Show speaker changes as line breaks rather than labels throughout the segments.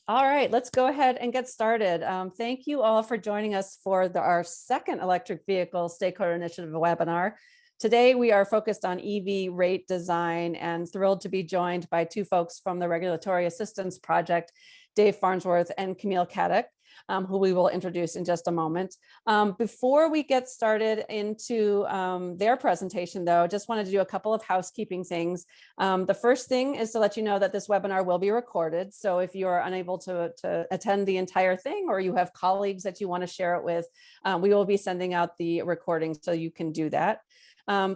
All right, let's go ahead and get started. Thank you all for joining us for our second electric vehicle stakeholder initiative webinar. Today, we are focused on EV rate design and thrilled to be joined by two folks from the Regulatory Assistance Project, Dave Farnsworth and Camille Kadoch, who we will introduce in just a moment. Before we get started into their presentation, though, just wanted to do a couple of housekeeping things. The first thing is to let you know that this webinar will be recorded. So if you are unable to attend the entire thing, or you have colleagues that you want to share it with, we will be sending out the recording so you can do that.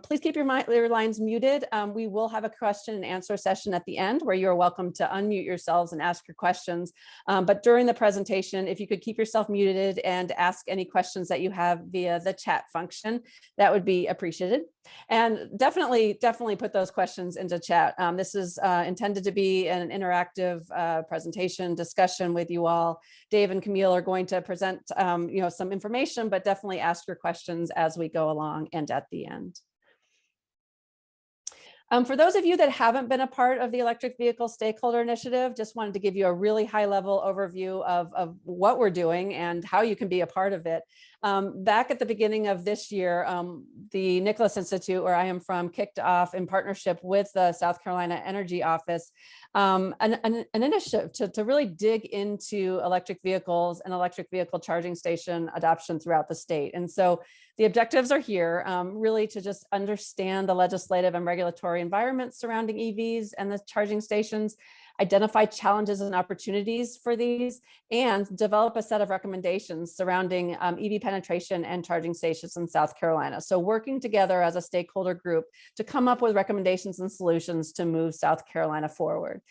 Please keep your lines muted. We will have a question and answer session at the end where you're welcome to unmute yourselves and ask your questions. But during the presentation, if you could keep yourself muted and ask any questions that you have via the chat function, that would be appreciated. And definitely put those questions into chat. This is intended to be an interactive presentation discussion with you all. Dave and Camille are going to present some information, but definitely ask your questions as we go along and at the end. For those of you that haven't been a part of the Electric Vehicle Stakeholder Initiative, just wanted to give you a really high-level overview of what we're doing and how you can be a part of it. Back at the beginning of this year, the Nicholas Institute, where I am from, kicked off in partnership with the South Carolina Energy Office an initiative to really dig into electric vehicles and electric vehicle charging station adoption throughout the state. And so the objectives are here, really to just understand the legislative and regulatory environment surrounding EVs and the charging stations, identify challenges and opportunities for these, and develop a set of recommendations surrounding EV penetration and charging stations in South Carolina. So working together as a stakeholder group to come up with recommendations and solutions to move South Carolina forward.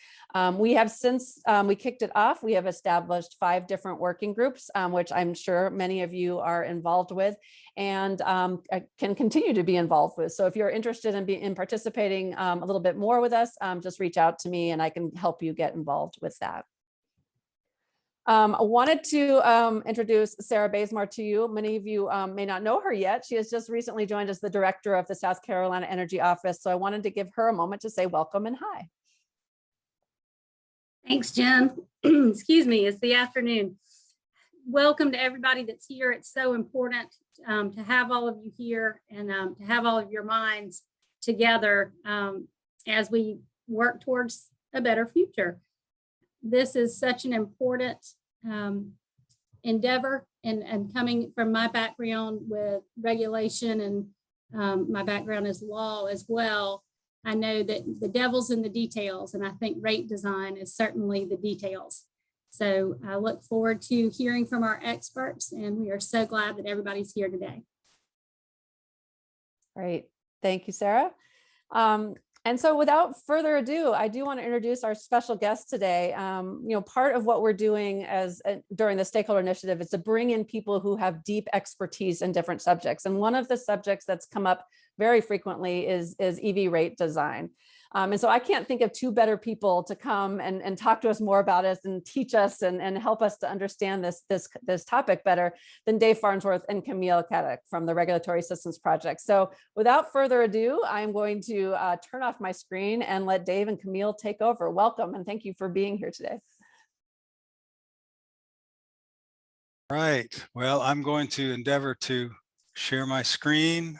We have since we kicked it off, we have established 5 different working groups, which I'm sure many of you are involved with and can continue to be involved with. So if you're interested in participating a little bit more with us, just reach out to me and I can help you get involved with that. I wanted to introduce Sarah Basemart to you. Many of you may not know her yet. She has just recently joined as the director of the South Carolina Energy Office. So I wanted to give her a moment to say welcome and hi.
Thanks, Jen. Excuse me, it's the afternoon. Welcome to everybody that's here. It's so important to have all of you here and to have all of your minds together as we work towards a better future. This is such an important endeavor, and coming from my background with regulation and my background is law as well, I know that the devil's in the details, and I think rate design is certainly the details. So I look forward to hearing from our experts, and we are so glad that everybody's here today.
Great. Thank you, Sarah. And so without further ado, I do want to introduce our special guest today. Part of what we're doing during the Stakeholder Initiative is to bring in people who have deep expertise in different subjects. And one of the subjects that's come up very frequently is EV rate design. And so I can't think of 2 better people to come and talk to us more about it and teach us and help us to understand this topic better than Dave Farnsworth and Camille Kadoch from the Regulatory Assistance Project. So without further ado, I'm going to turn off my screen and let Dave and Camille take over. Welcome and thank you for being here today.
Right. Well, I'm going to endeavor to share my screen.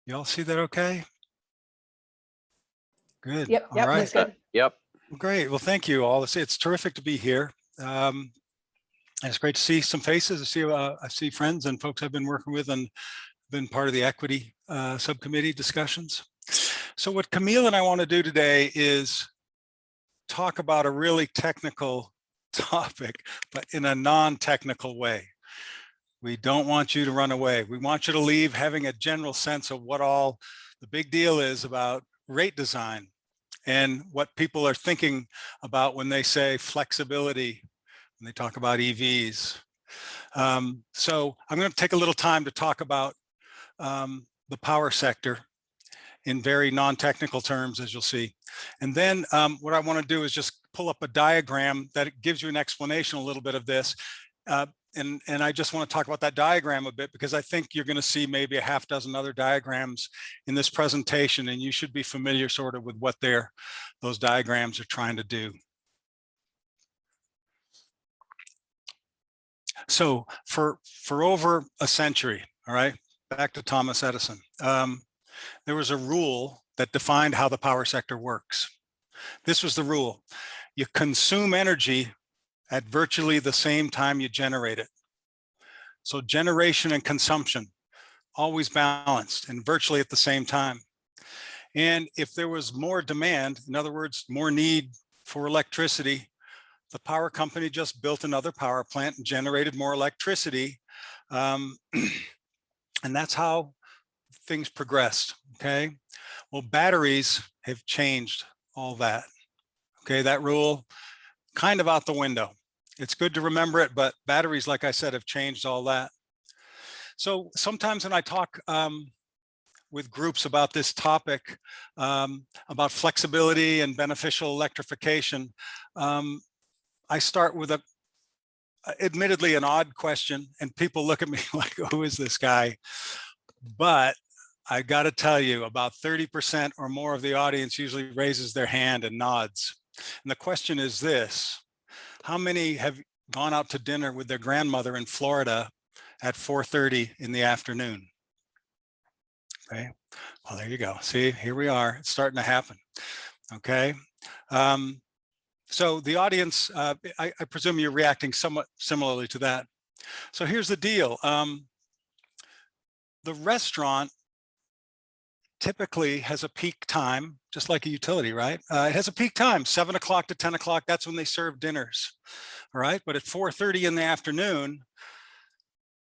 You all see that okay? Good.
Yep.
All right.
Good.
Yep.
Great. Well, thank you all. It's terrific to be here. And it's great to see some faces. I see friends and folks I've been working with and been part of the equity subcommittee discussions. So what Camille and I want to do today is talk about a really technical topic, but in a non-technical way. We don't want you to run away. We want you to leave having a general sense of what all the big deal is about rate design and what people are thinking about when they say flexibility, when they talk about EVs. So I'm going to take a little time to talk about the power sector in very non-technical terms, as you'll see. And then what I want to do is just pull up a diagram that gives you an explanation a little bit of this. And I just want to talk about that diagram a bit, because I think you're going to see maybe a half dozen other diagrams in this presentation, and you should be familiar sort of with what those diagrams are trying to do. So for over a century, all right, back to Thomas Edison, there was a rule that defined how the power sector works. This was the rule: you consume energy at virtually the same time you generate it. So generation and consumption always balanced and virtually at the same time. And if there was more demand, in other words, more need for electricity, the power company just built another power plant and generated more electricity. And that's how things progressed, okay? Well, batteries have changed all that, okay? That rule kind of out the window. It's good to remember it, but batteries, like I said, have changed all that. So sometimes when I talk with groups about this topic, about flexibility and beneficial electrification, I start with admittedly an odd question, and people look at me like, who is this guy? But I got to tell you, about 30% or more of the audience usually raises their hand and nods. And the question is this: how many have gone out to dinner with their grandmother in Florida at 4:30 in the afternoon? Okay, well, there you go. See, here we are. It's starting to happen. Okay. So the audience, I presume you're reacting somewhat similarly to that. So here's the deal. The restaurant typically has a peak time, just like a utility, right? It has a peak time, 7 o'clock to 10 o'clock. That's when they serve dinners, all right? But at 4:30 in the afternoon,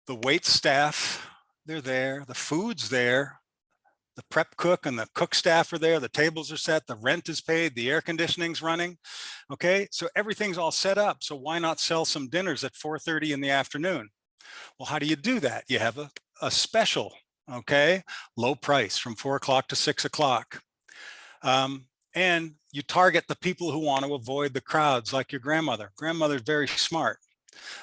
the wait staff, they're there, the food's there, the prep cook and the cook staff are there, the tables are set, the rent is paid, the air conditioning's running, okay? So everything's all set up. So why not sell some dinners at 4:30 in the afternoon? Well, how do you do that? You have a special, okay? Low price from 4 o'clock to 6 o'clock. And you target the people who want to avoid the crowds, like your grandmother. Grandmother's very smart.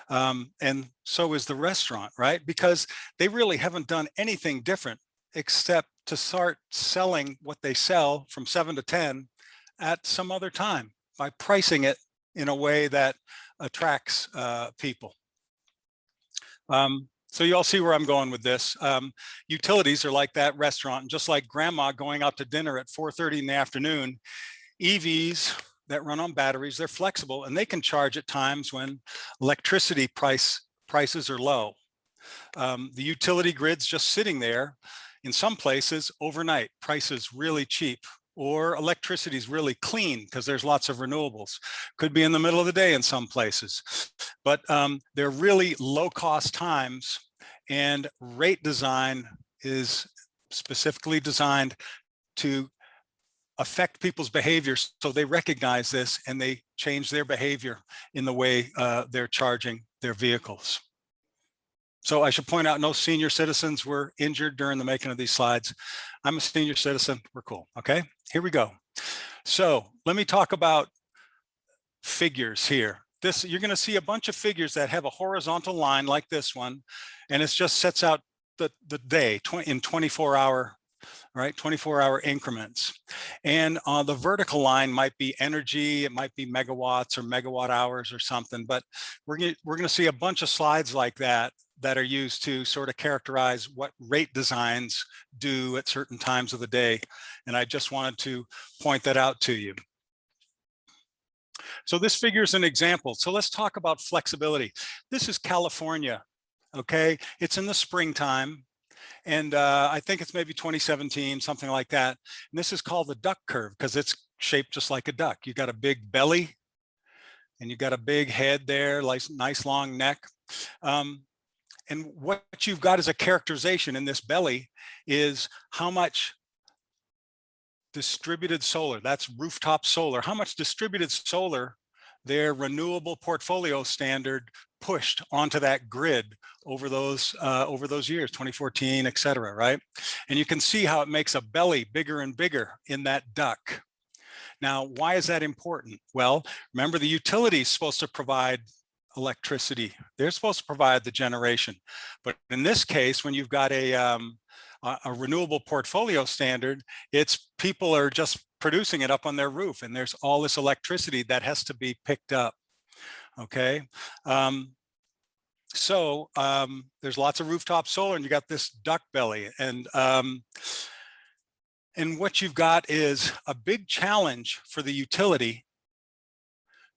And so is the restaurant, right? Because they really haven't done anything different except to start selling what they sell from 7 to 10 at some other time by pricing it in a way that attracts people. So you all see where I'm going with this. Utilities are like that restaurant, and just like grandma going out to dinner at 4:30 in the afternoon, EVs that run on batteries, they're flexible and they can charge at times when electricity prices are low. The utility grid's just sitting there in some places overnight, prices really cheap, or electricity is really clean because there's lots of renewables. Could be in the middle of the day in some places, but they're really low cost times, and rate design is specifically designed to affect people's behaviors so they recognize this and they change their behavior in the way they're charging their vehicles. So I should point out, no senior citizens were injured during the making of these slides. I'm a senior citizen, we're cool, okay? Here we go. So let me talk about figures here. You're gonna see a bunch of figures that have a horizontal line like this one, and it just sets out the day in 24-hour, right? 24-hour increments. And the vertical line might be energy, it might be megawatts or megawatt hours or something, but we're gonna see a bunch of slides like that are used to sort of characterize what rate designs do at certain times of the day. And I just wanted to point that out to you. So this figure is an example. So let's talk about flexibility. This is California, okay? It's in the springtime. And I think it's maybe 2017, something like that. And this is called the duck curve because it's shaped just like a duck. You got a big belly and you got a big head there, like nice long neck. And what you've got as a characterization in this belly is how much distributed solar, that's rooftop solar, how much distributed solar their renewable portfolio standard pushed onto that grid over those years, 2014, et cetera, right? And you can see how it makes a belly bigger and bigger in that duck. Now, why is that important? Well, remember, the utility is supposed to provide electricity. They're supposed to provide the generation. But in this case, when you've got a renewable portfolio standard, it's people are just producing it up on their roof, and there's all this electricity that has to be picked up, okay? So there's lots of rooftop solar, and you got this duck belly, and what you've got is a big challenge for the utility,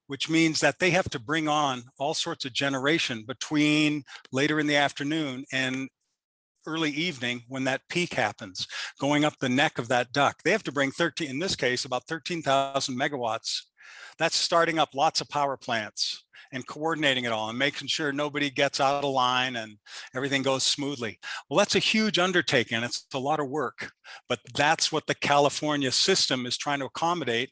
which means that they have to bring on all sorts of generation between later in the afternoon and early evening when that peak happens, going up the neck of that duct. They have to bring 13, in this case, about 13,000 megawatts. That's starting up lots of power plants and coordinating it all and making sure nobody gets out of line and everything goes smoothly. Well, that's a huge undertaking. It's a lot of work, but that's what the California system is trying to accommodate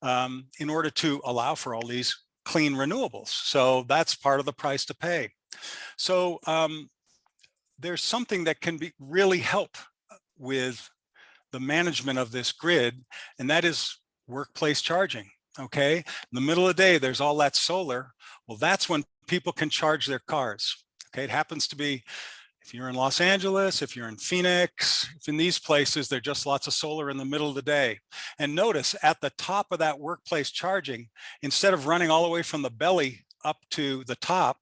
in order to allow for all these clean renewables. So that's part of the price to pay. So there's something that can really help with the management of this grid, and that is workplace charging. Okay, in the middle of the day, there's all that solar. Well, that's when people can charge their cars. Okay, it happens to be, if you're in Los Angeles, if you're in Phoenix, if in these places, there's just lots of solar in the middle of the day. And notice at the top of that workplace charging, instead of running all the way from the belly up to the top,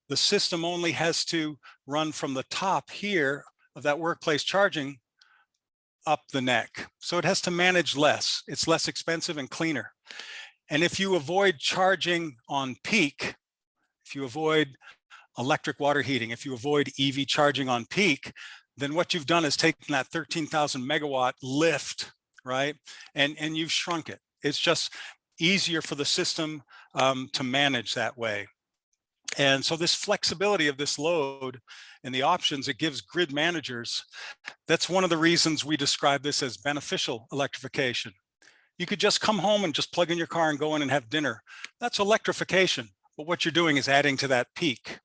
the system only has to run from the top here of that workplace charging up the neck. So it has to manage less. It's less expensive and cleaner. And if you avoid charging on peak, if you avoid electric water heating, if you avoid EV charging on peak, then what you've done is taken that 13,000 megawatt lift, right? And you've shrunk it. It's just easier for the system to manage that way. And so this flexibility of this load and the options it gives grid managers, that's one of the reasons we describe this as beneficial electrification. You could just come home and just plug in your car and go in and have dinner. That's electrification, but what you're doing is adding to that peak.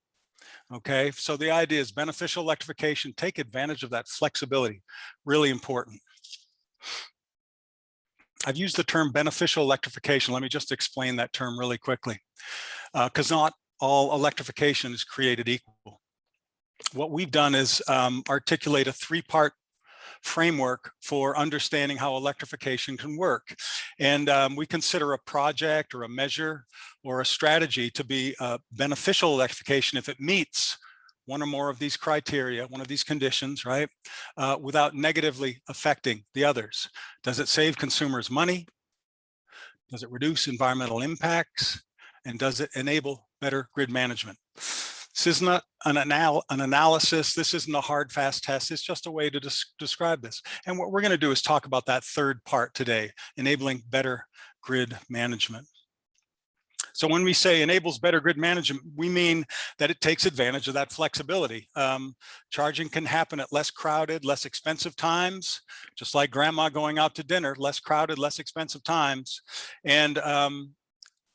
Okay, so the idea is beneficial electrification, take advantage of that flexibility, really important. I've used the term beneficial electrification. Let me just explain that term really quickly, because not all electrification is created equal. What we've done is articulate a three-part framework for understanding how electrification can work. And we consider a project or a measure or a strategy to be beneficial electrification if it meets one or more of these criteria, one of these conditions, right? Without negatively affecting the others. Does it save consumers money? Does it reduce environmental impacts? And does it enable better grid management? This is not an analysis. This isn't a hard, fast test. It's just a way to describe this. And what we're going to do is talk about that third part today, enabling better grid management. So when we say enables better grid management, we mean that it takes advantage of that flexibility. Charging can happen at less crowded, less expensive times, just like grandma going out to dinner, less crowded, less expensive times. And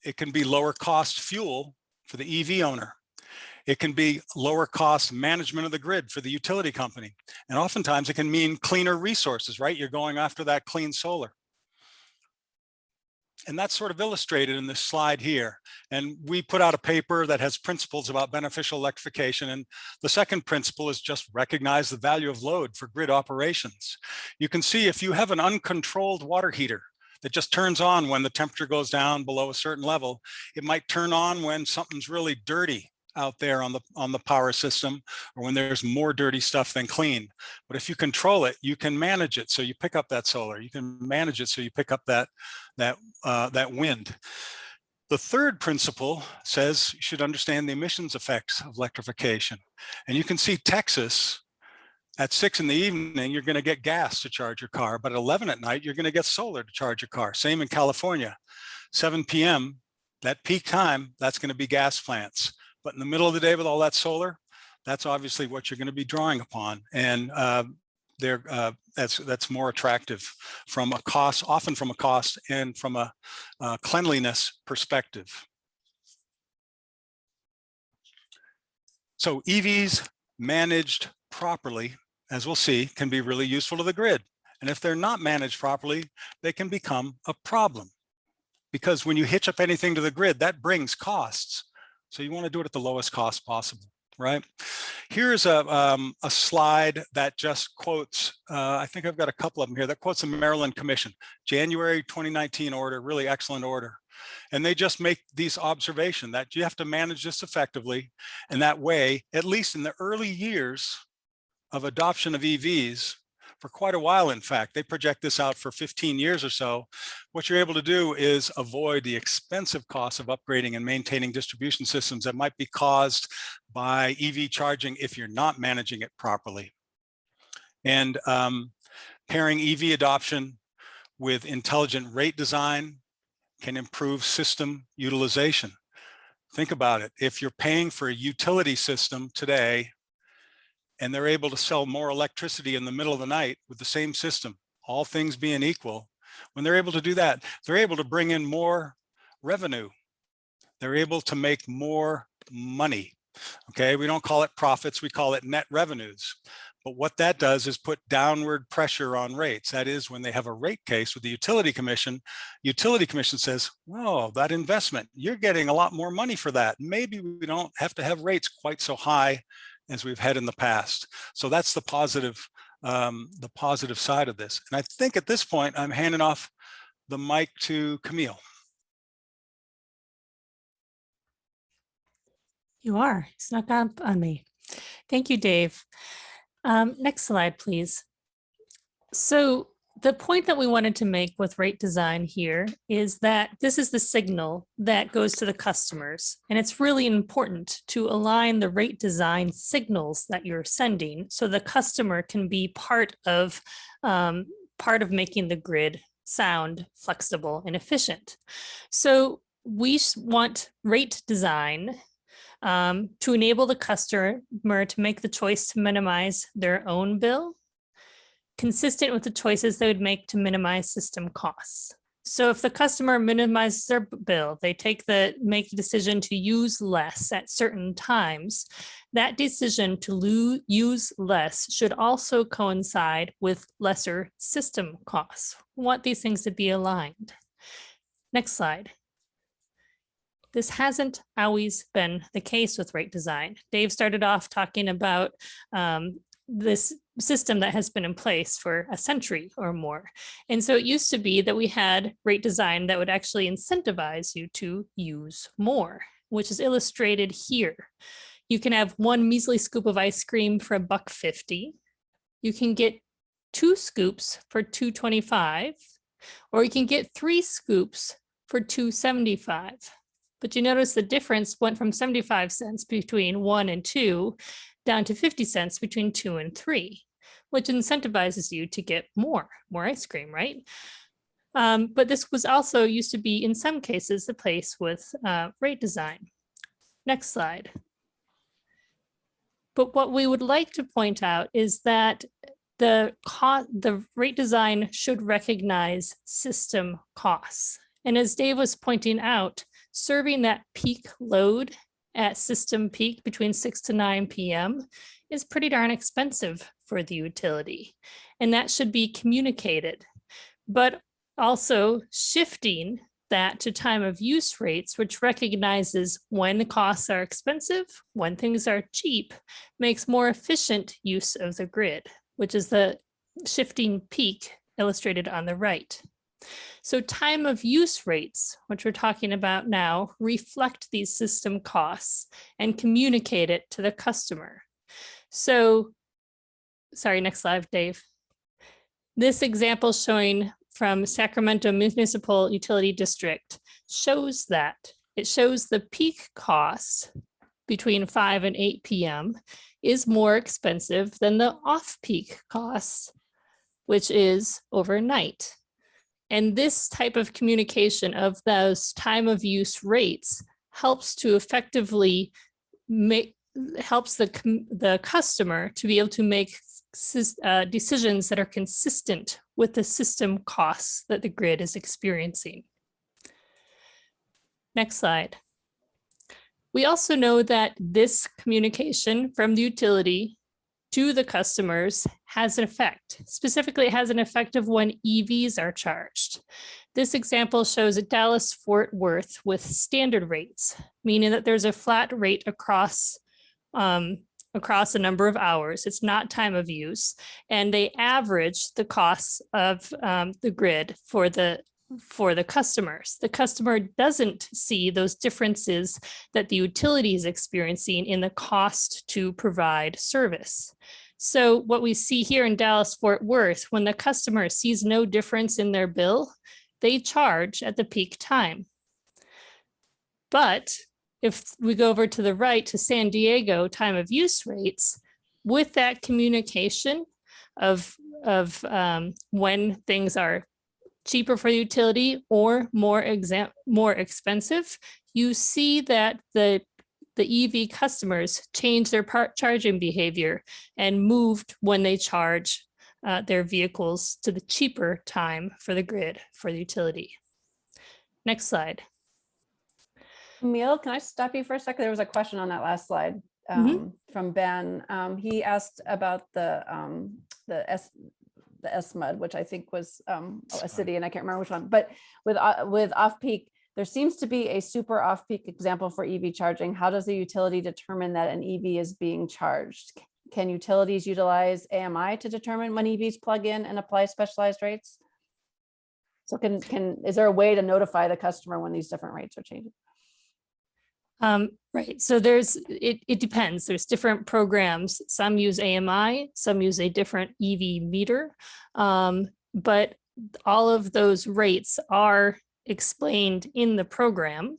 it can be lower cost fuel for the EV owner. It can be lower cost management of the grid for the utility company. And oftentimes it can mean cleaner resources, right? You're going after that clean solar. And that's sort of illustrated in this slide here. And we put out a paper that has principles about beneficial electrification. And the second principle is just recognize the value of load for grid operations. You can see if you have an uncontrolled water heater that just turns on when the temperature goes down below a certain level, it might turn on when something's really dirty out there on the power system, or when there's more dirty stuff than clean. But if you control it, you can manage it so you pick up that solar. You can manage it so you pick up that wind. The third principle says you should understand the emissions effects of electrification. And you can see Texas, at 6 in the evening, you're going to get gas to charge your car, but at 11 at night, you're going to get solar to charge your car. Same in California. 7 p.m., that peak time, that's going to be gas plants. But in the middle of the day with all that solar, that's obviously what you're going to be drawing upon. And that's more attractive from a cost, often from a cost and from a cleanliness perspective. So EVs managed properly, as we'll see, can be really useful to the grid. And if they're not managed properly, they can become a problem. Because when you hitch up anything to the grid, that brings costs. So you want to do it at the lowest cost possible, right? Here's a slide that just quotes, I think I've got a couple of them here, that quotes the Maryland Commission, January 2019 order, really excellent order. And they just make these observation that you have to manage this effectively. And that way, at least in the early years of adoption of EVs, for quite a while, in fact, they project this out for 15 years or so, what you're able to do is avoid the expensive costs of upgrading and maintaining distribution systems that might be caused by EV charging if you're not managing it properly. And pairing EV adoption with intelligent rate design can improve system utilization. Think about it. If you're paying for a utility system today, and they're able to sell more electricity in the middle of the night with the same system, all things being equal, when they're able to do that, they're able to bring in more revenue. They're able to make more money. Okay, we don't call it profits, we call it net revenues. But what that does is put downward pressure on rates. That is, when they have a rate case with the utility commission says, whoa, that investment, you're getting a lot more money for that. Maybe we don't have to have rates quite so high as we've had in the past. So that's the positive side of this. And I think at this point, I'm handing off the mic to Camille.
You are snuck up on me. Thank you, Dave. Next slide, please. So the point that we wanted to make with rate design here is that this is the signal that goes to the customers. And it's really important to align the rate design signals that you're sending so the customer can be part of making the grid sound flexible and efficient. So we want rate design to enable the customer to make the choice to minimize their own bill, consistent with the choices they would make to minimize system costs. So if the customer minimizes their bill, they make the decision to use less at certain times, that decision to use less should also coincide with lesser system costs. We want these things to be aligned. Next slide. This hasn't always been the case with rate design. Dave started off talking about this system that has been in place for a century or more. And so it used to be that we had rate design that would actually incentivize you to use more, which is illustrated here. You can have one measly scoop of ice cream for $1.50. You can get 2 scoops for $2.25, or you can get 3 scoops for $2.75. But you notice the difference went from 75 cents between 1 and 2 down to 50 cents between 2 and 3, which incentivizes you to get more ice cream, right? But this was also used to be, in some cases, the case with rate design. Next slide. But what we would like to point out is that the rate design should recognize system costs. And as Dave was pointing out, serving that peak load at system peak between 6 to 9 p.m. is pretty darn expensive for the utility. And that should be communicated. But also shifting that to time of use rates, which recognizes when the costs are expensive, when things are cheap, makes more efficient use of the grid, which is the shifting peak illustrated on the right. So time of use rates, which we're talking about now, reflect these system costs and communicate it to the customer. So, sorry, next slide, Dave. This example showing from Sacramento Municipal Utility District shows that. It shows the peak costs between 5 and 8 p.m. is more expensive than the off-peak costs, which is overnight. And this type of communication of those time of use rates helps to effectively helps the customer to be able to make decisions that are consistent with the system costs that the grid is experiencing. Next slide. We also know that this communication from the utility to the customers has an effect. Specifically, it has an effect of when EVs are charged. This example shows at Dallas-Fort Worth with standard rates, meaning that there's a flat rate across a number of hours. It's not time of use, and they average the costs of the grid for the for the customers. The customer doesn't see those differences that the utility is experiencing in the cost to provide service. So what we see here in Dallas-Fort Worth, when the customer sees no difference in their bill, they charge at the peak time. But if we go over to the right to San Diego time of use rates, with that communication of when things are cheaper for the utility or more expensive, you see that the EV customers change their charging behavior and moved when they charge their vehicles to the cheaper time for the grid for the utility. Next slide.
Camille, can I stop you for a second? There was a question on that last slide from Ben. He asked about the SMUD, which I think was a city, and I can't remember which one. But with off-peak, there seems to be a super off-peak example for EV charging. How does the utility determine that an EV is being charged? Can utilities utilize AMI to determine when EVs plug in and apply specialized rates? So is there a way to notify the customer when these different rates are changing?
Right. So it depends. There's different programs. Some use AMI, some use a different EV meter. But all of those rates are explained in the program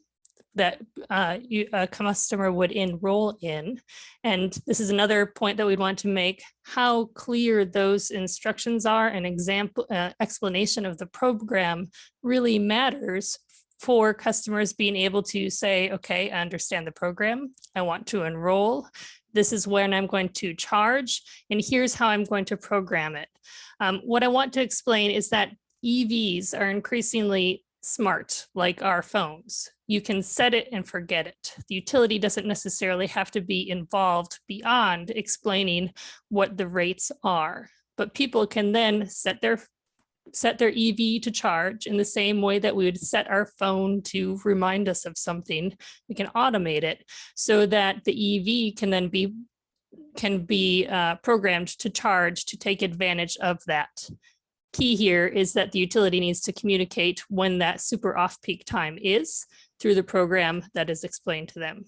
that a customer would enroll in. And this is another point that we'd want to make: how clear those instructions are. An example, explanation of the program really matters for customers being able to say, okay, I understand the program, I want to enroll, this is when I'm going to charge, and here's how I'm going to program it. What I want to explain is that EVs are increasingly smart, like our phones. You can set it and forget it. The utility doesn't necessarily have to be involved beyond explaining what the rates are, but people can then set their EV to charge in the same way that we would set our phone to remind us of something. We can automate it so that the EV can then be programmed to charge to take advantage of that. Key here is that the utility needs to communicate when that super off-peak time is through the program that is explained to them.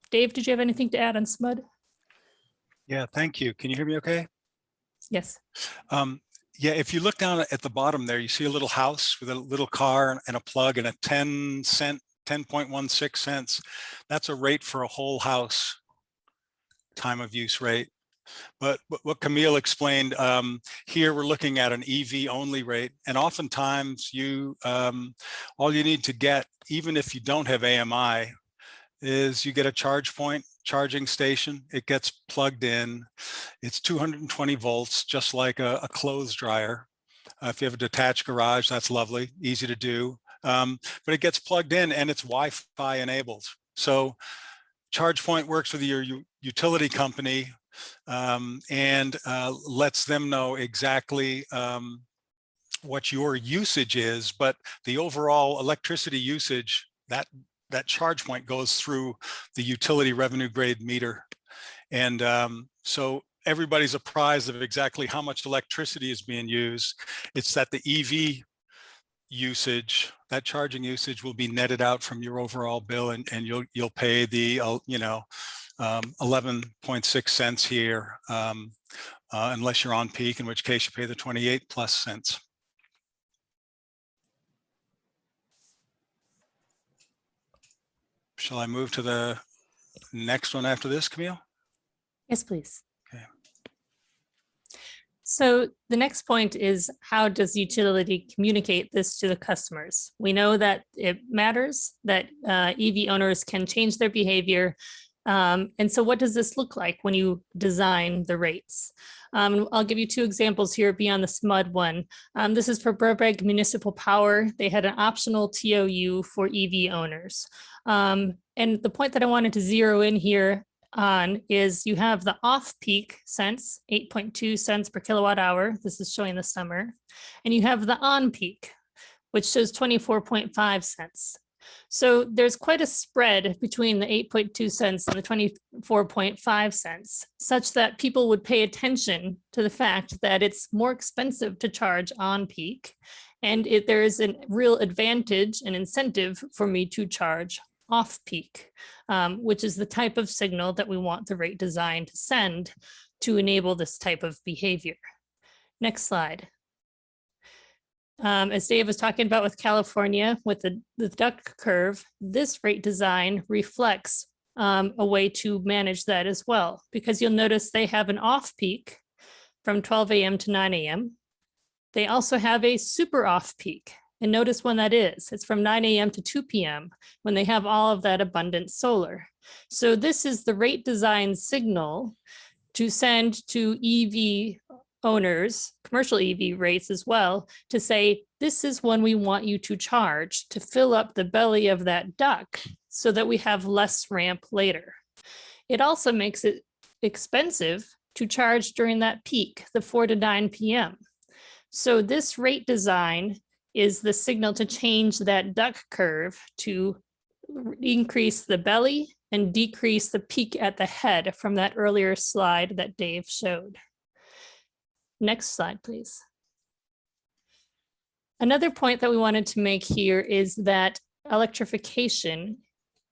Dave, did you have anything to add on SMUD?
Yeah, thank you. Can you hear me okay?
Yes.
Yeah, if you look down at the bottom there, you see a little house with a little car and a plug and a 10.16 cents. That's a rate for a whole house time of use rate. But what Camille explained, here we're looking at an EV only rate, and oftentimes all you need to get, even if you don't have AMI, is you get a charge point charging station. It gets plugged in. It's 220 volts, just like a clothes dryer. If you have a detached garage, that's lovely, easy to do. But it gets plugged in and it's Wi-Fi enabled. So ChargePoint works with your utility company and lets them know exactly what your usage is, but the overall electricity usage, that charge point goes through the utility revenue grade meter. And so everybody's apprised of exactly how much electricity is being used. It's that the EV usage, that charging usage, will be netted out from your overall bill, and you'll pay the 11.6 cents here, unless you're on peak, in which case you pay the 28 plus cents. Shall I move to the next one after this, Camille?
Yes, please.
Okay.
So the next point is, how does utility communicate this to the customers? We know that it matters that EV owners can change their behavior. And so what does this look like when you design the rates? I'll give you two examples here beyond the SMUD one. This is for Burbank Municipal Power. They had an optional TOU for EV owners. And the point that I wanted to zero in here on is you have the off-peak cents, 8.2 cents per kilowatt hour. This is showing the summer. And you have the on-peak, which shows 24.5 cents. So there's quite a spread between the 8.2 cents and the 24.5 cents, such that people would pay attention to the fact that it's more expensive to charge on peak And there is a real advantage and incentive for me to charge off-peak, which is the type of signal that we want the rate design to send to enable this type of behavior. Next slide. As Dave was talking about with California, with the duck curve, this rate design reflects a way to manage that as well, because you'll notice they have an off-peak from 12 a.m. to 9 a.m. They also have a super off-peak, and notice when that is. It's from 9 a.m. to 2 p.m. when they have all of that abundant solar. So this is the rate design signal to send to EV owners, commercial EV rates as well, to say, this is when we want you to charge to fill up the belly of that duck so that we have less ramp later. It also makes it expensive to charge during that peak, the 4 to 9 p.m. So this rate design is the signal to change that duck curve to increase the belly and decrease the peak at the head from that earlier slide that Dave showed. Next slide, please. Another point that we wanted to make here is that electrification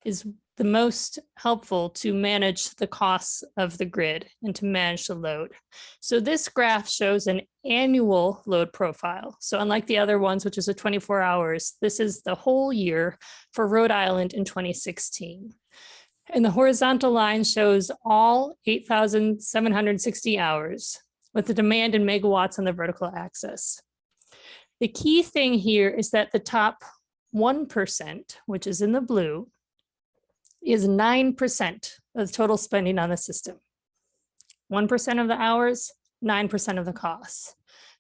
is the most helpful to manage the costs of the grid and to manage the load. So this graph shows an annual load profile. So unlike the other ones, which is a 24 hours, this is the whole year for Rhode Island in 2016. And the horizontal line shows all 8,760 hours with the demand in megawatts on the vertical axis. The key thing here is that the top 1%, which is in the blue, is 9% of the total spending on the system. 1% of the hours, 9% of the costs.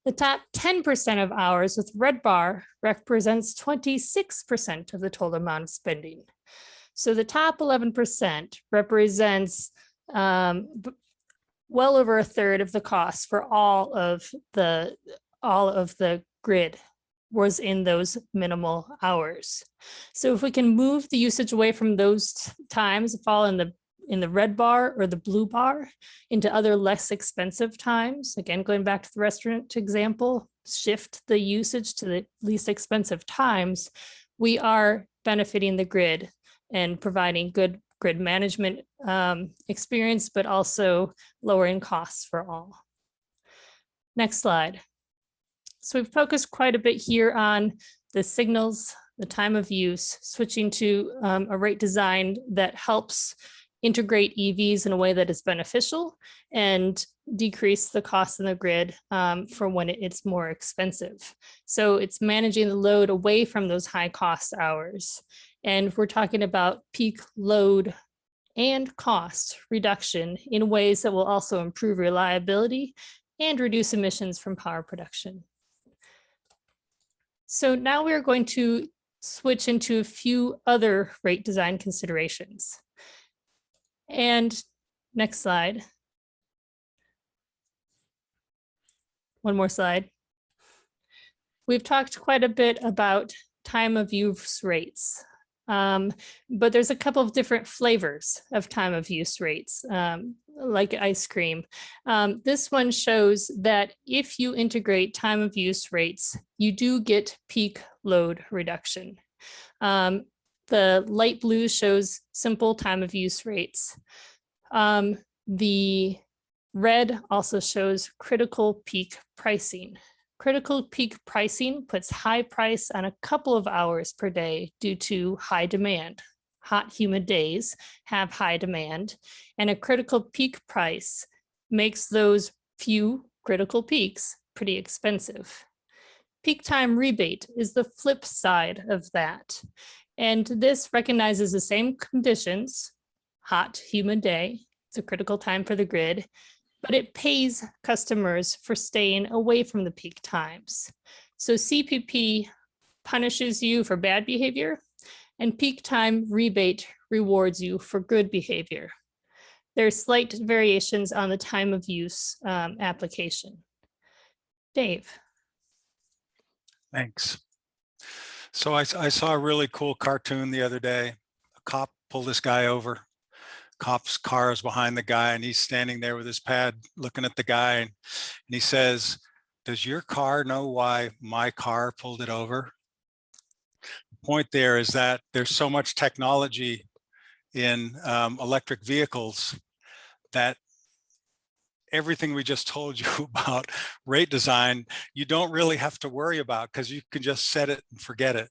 The top 10% of hours with red bar represents 26% of the total amount of spending. So the top 11% represents well over a third of the cost for all of the grid was in those minimal hours. So if we can move the usage away from those times, fall in the red bar or the blue bar, into other less expensive times, again, going back to the restaurant example, shift the usage to the least expensive times, we are benefiting the grid and providing good grid management experience, but also lowering costs for all. Next slide. So we've focused quite a bit here on the signals, the time of use, switching to a rate design that helps integrate EVs in a way that is beneficial and decrease the cost in the grid for when it's more expensive. So it's managing the load away from those high cost hours. And we're talking about peak load and cost reduction in ways that will also improve reliability and reduce emissions from power production. So now we're going to switch into a few other rate design considerations. And next slide. One more slide. We've talked quite a bit about time of use rates, but there's a couple of different flavors of time of use rates, like ice cream. This one shows that if you integrate time of use rates, you do get peak load reduction. The light blue shows simple time of use rates. The red also shows critical peak pricing. Critical peak pricing puts high price on a couple of hours per day due to high demand. Hot, humid days have high demand, and a critical peak price makes those few critical peaks pretty expensive. Peak time rebate is the flip side of that. And this recognizes the same conditions, hot, humid day, it's a critical time for the grid, but it pays customers for staying away from the peak times. So CPP punishes you for bad behavior, and peak time rebate rewards you for good behavior. There's slight variations on the time of use application. Dave.
Thanks. So I saw a really cool cartoon the other day. A cop pulled this guy over. Cop's car is behind the guy, and he's standing there with his pad looking at the guy, and he says, Does your car know why my car pulled it over? The point there is that there's so much technology in electric vehicles that everything we just told you about rate design, you don't really have to worry about, because you can just set it and forget it.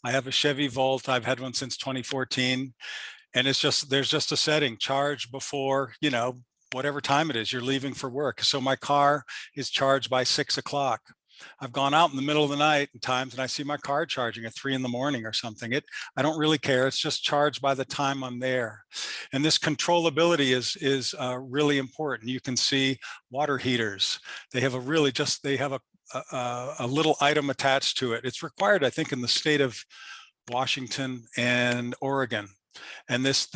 I have a Chevy Volt. I've had one since 2014. And it's just, there's just a setting, charge before, you know, whatever time it is you're leaving for work. So my car is charged by 6 o'clock. I've gone out in the middle of the night at times and I see my car charging at 3 in the morning or something. I don't really care. It's just charged by the time I'm there. And this controllability is really important. You can see water heaters. They have a really just, they have a little item attached to it. It's required, I think, in the state of Washington and Oregon. And this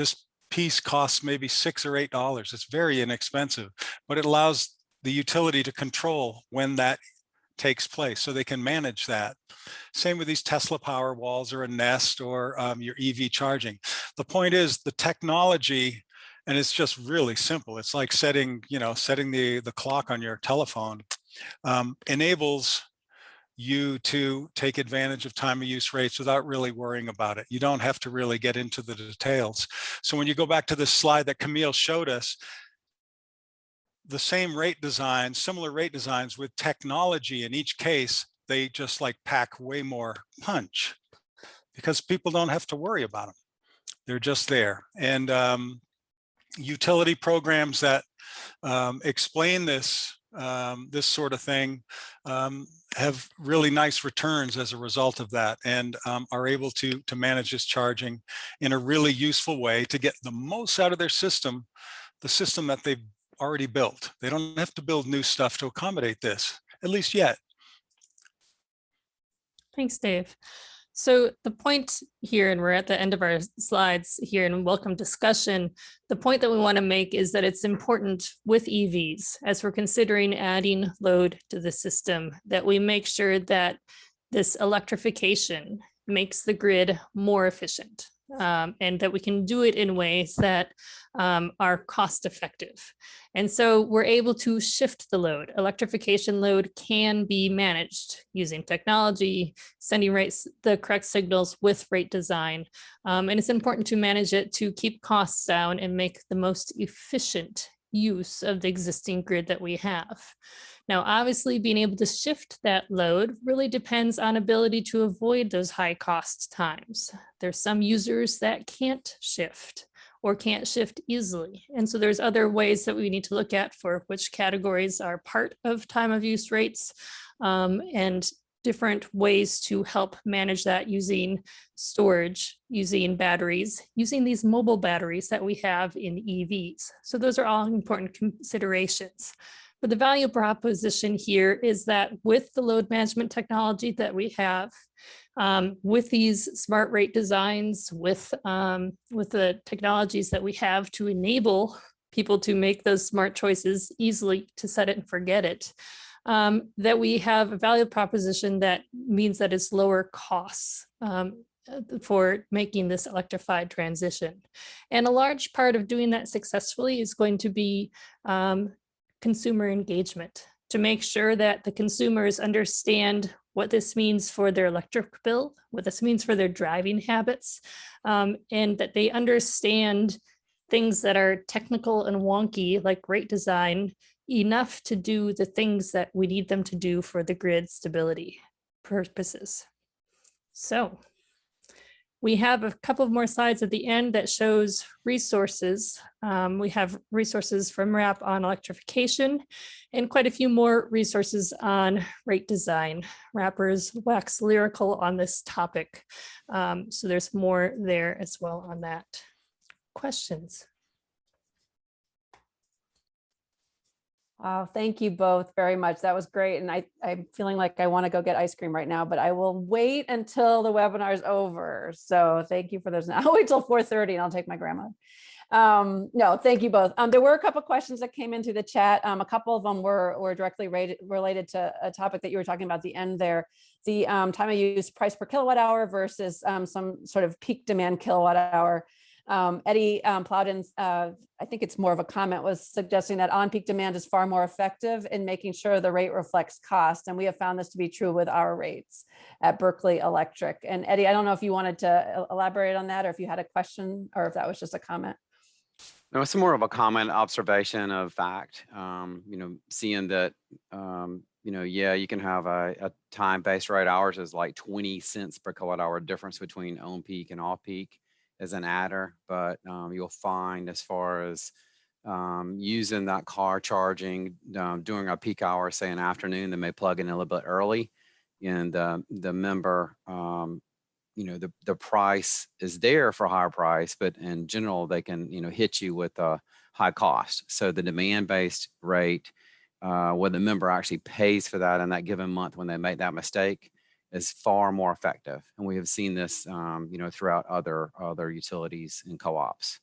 piece costs maybe $6 or $8. It's very inexpensive, but it allows the utility to control when that takes place, so they can manage that. Same with these Tesla power walls or a Nest or your EV charging. The point is the technology, and it's just really simple. It's like setting, you know, setting the clock on your telephone, enables you to take advantage of time of use rates without really worrying about it. You don't have to really get into the details. So when you go back to this slide that Camille showed us, the same rate designs, similar rate designs with technology in each case, they just like pack way more punch because people don't have to worry about them. They're just there. And utility programs that explain this, this sort of thing have really nice returns as a result of that, and are able to manage this charging in a really useful way to get the most out of their system, the system that they've already built. They don't have to build new stuff to accommodate this, at least yet.
Thanks, Dave. So the point here, and we're at the end of our slides here in welcome discussion, the point that we want to make is that it's important with EVs, as we're considering adding load to the system, that we make sure that this electrification makes the grid more efficient, and that we can do it in ways that are cost effective. And so we're able to shift the load. Electrification load can be managed using technology, sending the correct signals with rate design. And it's important to manage it to keep costs down and make the most efficient use of the existing grid that we have. Now, obviously, being able to shift that load really depends on ability to avoid those high cost times. There's some users that can't shift or can't shift easily. And so there's other ways that we need to look at for which categories are part of time of use rates, and different ways to help manage that using storage, using batteries, using these mobile batteries that we have in EVs. So those are all important considerations. But the value proposition here is that with the load management technology that we have, with these smart rate designs, with the technologies that we have to enable people to make those smart choices easily, to set it and forget it, that we have a value proposition that means that it's lower costs for making this electrified transition. And a large part of doing that successfully is going to be consumer engagement, to make sure that the consumers understand what this means for their electric bill, what this means for their driving habits, and that they understand things that are technical and wonky, like rate design, enough to do the things that we need them to do for the grid stability purposes. So we have a couple of more slides at the end that shows resources. We have resources from RAP on electrification and quite a few more resources on rate design. Rappers wax lyrical on this topic. So there's more there as well on that. Questions?
Wow, thank you both very much. That was great. And I'm feeling like I want to go get ice cream right now, but I will wait until the webinar is over. So thank you for those. I'll wait till 4:30 and I'll take my grandma. No, thank you both. There were a couple of questions that came in through the chat. A couple of them were directly related to a topic that you were talking about at the end there, the time of use price per kilowatt hour versus some sort of peak demand kilowatt hour. Eddie Plowden, I think it's more of a comment, was suggesting that on-peak demand is far more effective in making sure the rate reflects cost. And we have found this to be true with our rates at Berkeley Electric. And Eddie, I don't know if you wanted to elaborate on that, or if you had a question, or if that was just a comment.
No, it's more of a comment, observation of fact. Seeing that, yeah, you can have a time-based rate. Ours is like 20 cents per kilowatt hour difference between on peak and off peak as an adder. But you'll find, as far as using that car charging during a peak hour, say an afternoon, they may plug in a little bit early, and the member, the price is there for a higher price, but in general, they can, hit you with a high cost. So the demand-based rate, where the member actually pays for that in that given month when they make that mistake, is far more effective. And we have seen this, throughout other utilities and co-ops.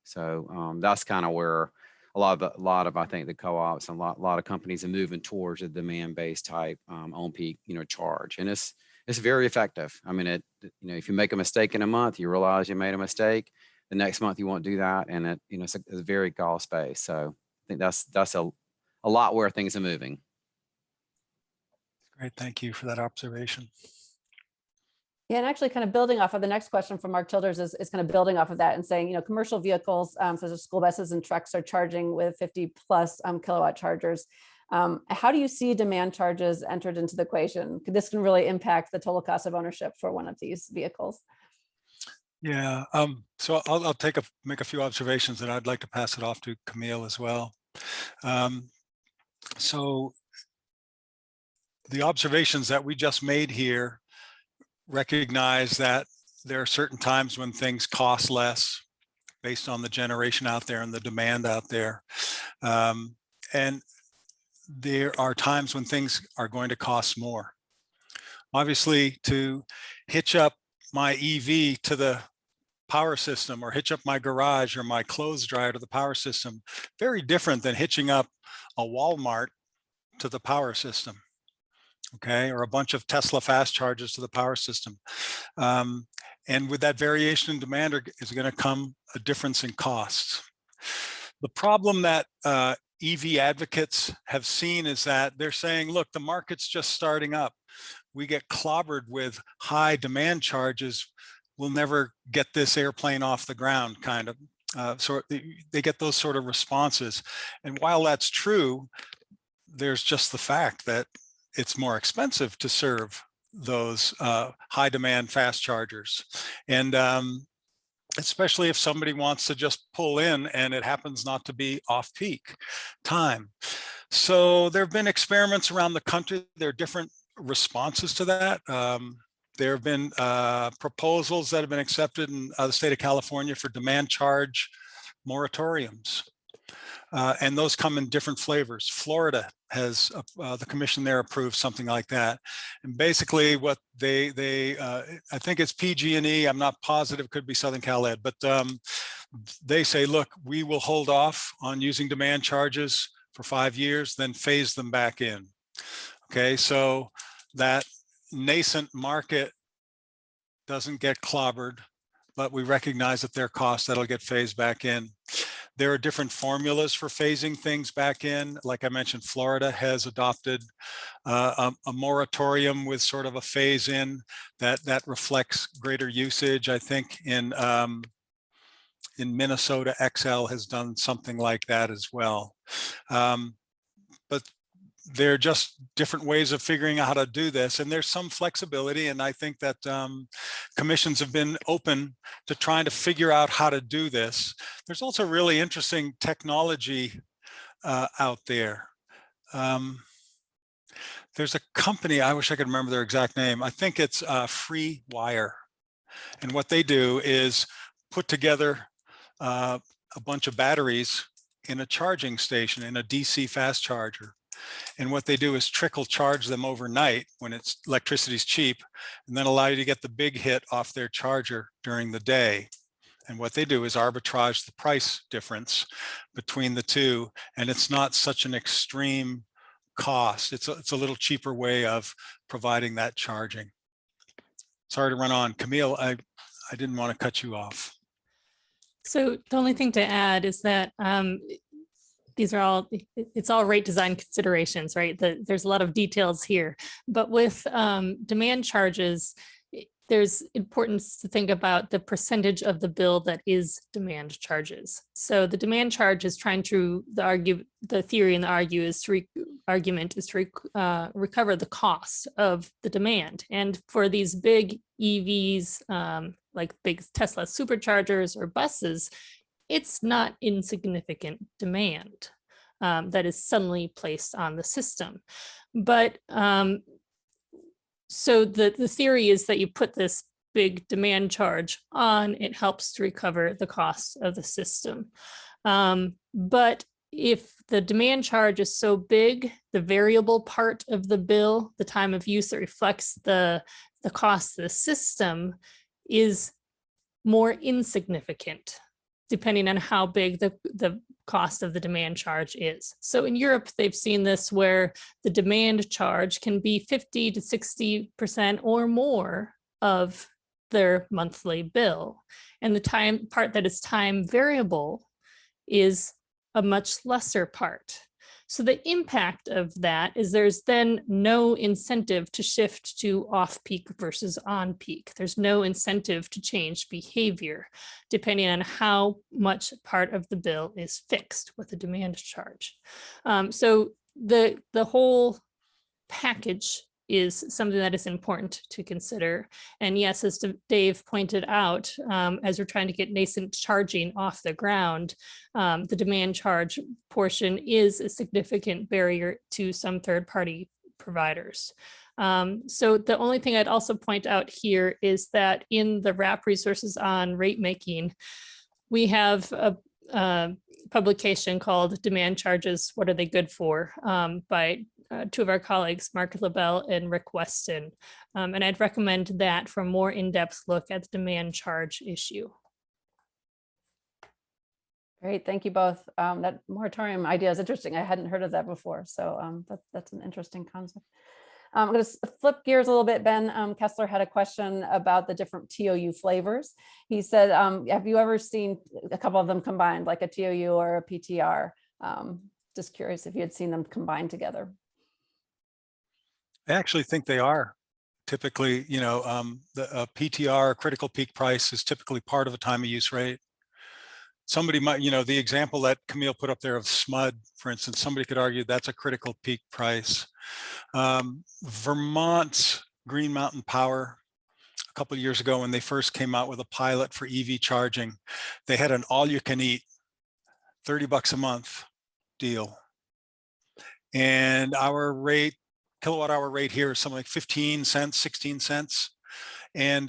So that's kind of where a lot of I think the co-ops and a lot of companies are moving towards a demand-based type on peak, charge. And it's very effective. I mean, if you make a mistake in a month, you realize you made a mistake. The next month you won't do that, and it's very cost-based. So I think that's a lot where things are moving.
Great, thank you for that observation.
Yeah, and actually kind of building off of the next question from Mark Childers is kind of building off of that and saying, commercial vehicles such as school buses and trucks are charging with 50 plus kilowatt chargers. How do you see demand charges entered into the equation? This can really impact the total cost of ownership for one of these vehicles.
Yeah, so I'll make a few observations, and I'd like to pass it off to Camille as well. So the observations that we just made here recognize that there are certain times when things cost less based on the generation out there and the demand out there. And there are times when things are going to cost more. Obviously, to hitch up my EV to the power system, or hitch up my garage or my clothes dryer to the power system, very different than hitching up a Walmart to the power system, okay, or a bunch of Tesla fast chargers to the power system. And with that variation in demand is going to come a difference in costs. The problem that EV advocates have seen is that they're saying, look, the market's just starting up. We get clobbered with high demand charges. We'll never get this airplane off the ground, kind of. So they get those sort of responses. And while that's true, there's just the fact that it's more expensive to serve those high demand fast chargers. And especially if somebody wants to just pull in and it happens not to be off peak time. So there have been experiments around the country. There are different responses to that. There have been proposals that have been accepted in the state of California for demand charge moratoriums. And those come in different flavors. Florida has, the commission there approved something like that. And basically what I think it's PG&E, I'm not positive, could be Southern Cal Ed, but they say, look, we will hold off on using demand charges for 5 years, then phase them back in. Okay, so that nascent market doesn't get clobbered, but we recognize that their costs, that'll get phased back in. There are different formulas for phasing things back in. Like I mentioned, Florida has adopted a moratorium with sort of a phase in that reflects greater usage. I think in Minnesota, XL has done something like that as well. But they're just different ways of figuring out how to do this. And there's some flexibility. And I think that commissions have been open to trying to figure out how to do this. There's also really interesting technology out there. There's a company, I wish I could remember their exact name. I think it's FreeWire. And what they do is put together a bunch of batteries in a charging station, in a DC fast charger. And what they do is trickle charge them overnight when electricity is cheap, and then allow you to get the big hit off their charger during the day. And what they do is arbitrage the price difference between the two, and it's not such an extreme cost. It's a little cheaper way of providing that charging. Sorry to run on. Camille, I didn't want to cut you off.
So the only thing to add is that these are all, it's all rate design considerations, right? There's a lot of details here, but with demand charges, there's importance to think about the percentage of the bill that is demand charges. So the demand charge is trying to, the theory and the argument is to recover the cost of the demand. And for these big EVs, like big Tesla superchargers or buses, it's not insignificant demand that is suddenly placed on the system. But so the theory is that you put this big demand charge on, it helps to recover the cost of the system. But if the demand charge is so big, the variable part of the bill, the time of use that reflects the cost of the system, is more insignificant, depending on how big the cost of the demand charge is. So in Europe, they've seen this where the demand charge can be 50 to 60% or more of their monthly bill. And the time part that is time variable is a much lesser part. So the impact of that is there's then no incentive to shift to off-peak versus on-peak. There's no incentive to change behavior, depending on how much part of the bill is fixed with a demand charge. So the whole package is something that is important to consider. And yes, as Dave pointed out, as we're trying to get nascent charging off the ground, the demand charge portion is a significant barrier to some third-party providers. So the only thing I'd also point out here is that in the RAP resources on rate making, we have a publication called Demand Charges, What Are They Good For? By two of our colleagues, Mark LaBelle and Rick Weston. And I'd recommend that for a more in-depth look at the demand charge issue.
Great, thank you both. That moratorium idea is interesting. I hadn't heard of that before. So that's an interesting concept. I'm going to flip gears a little bit. Ben Kessler had a question about the different TOU flavors. He said, have you ever seen a couple of them combined, like a TOU or a PTR? Just curious if you had seen them combined together.
I actually think they are typically, you know, the PTR, critical peak price, is typically part of a time of use rate. Somebody might, you know, the example that Camille put up there of SMUD, for instance, somebody could argue that's a critical peak price. Vermont's Green Mountain Power, a couple of years ago when they first came out with a pilot for EV charging, they had an all-you-can-eat $30 a month deal. And our rate, kilowatt hour rate here is something like 15 cents, 16 cents. And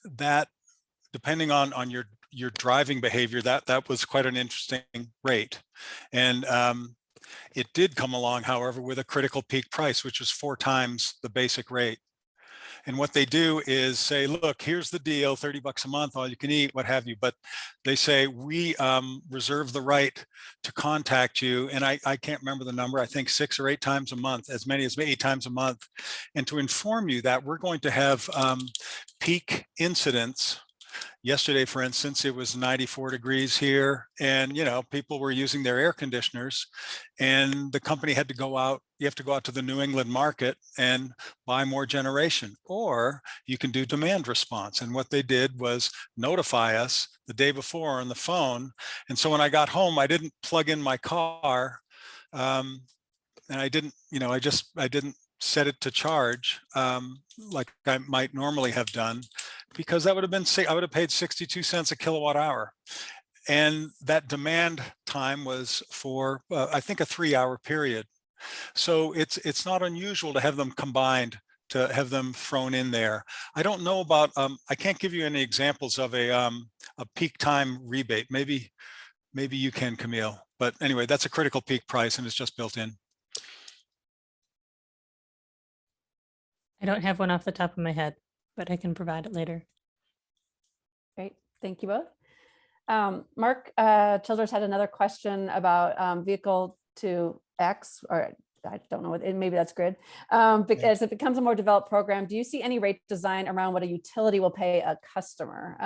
that, depending on your driving behavior, that was quite an interesting rate. And it did come along, however, with a critical peak price, which was 4 times the basic rate. And what they do is say, look, here's the deal, $30 a month, all you can eat, what have you. But they say, we reserve the right to contact you. And I can't remember the number, I think 6 or 8 times a month, as many as 8 times a month. And to inform you that we're going to have peak incidents. Yesterday, for instance, it was 94 degrees here, and, you know, people were using their air conditioners, and the company had to go out. You have to go out to the New England market and buy more generation, or you can do demand response. And what they did was notify us the day before on the phone. And so when I got home, I didn't plug in my car, and I didn't, you know, I didn't set it to charge like I might normally have done, because that would have been, I would have paid 62 cents a kilowatt hour. And that demand time was for, I think, a 3-hour period. So it's not unusual to have them combined, to have them thrown in there. I don't know about, I can't give you any examples of a peak time rebate. Maybe you can, Camille. But anyway, that's a critical peak price and it's just built in.
I don't have one off the top of my head, but I can provide it later.
Great, thank you both. Mark Childress had another question about vehicle to X, or I don't know what, maybe that's grid. Because if it becomes a more developed program, do you see any rate design around what a utility will pay a customer?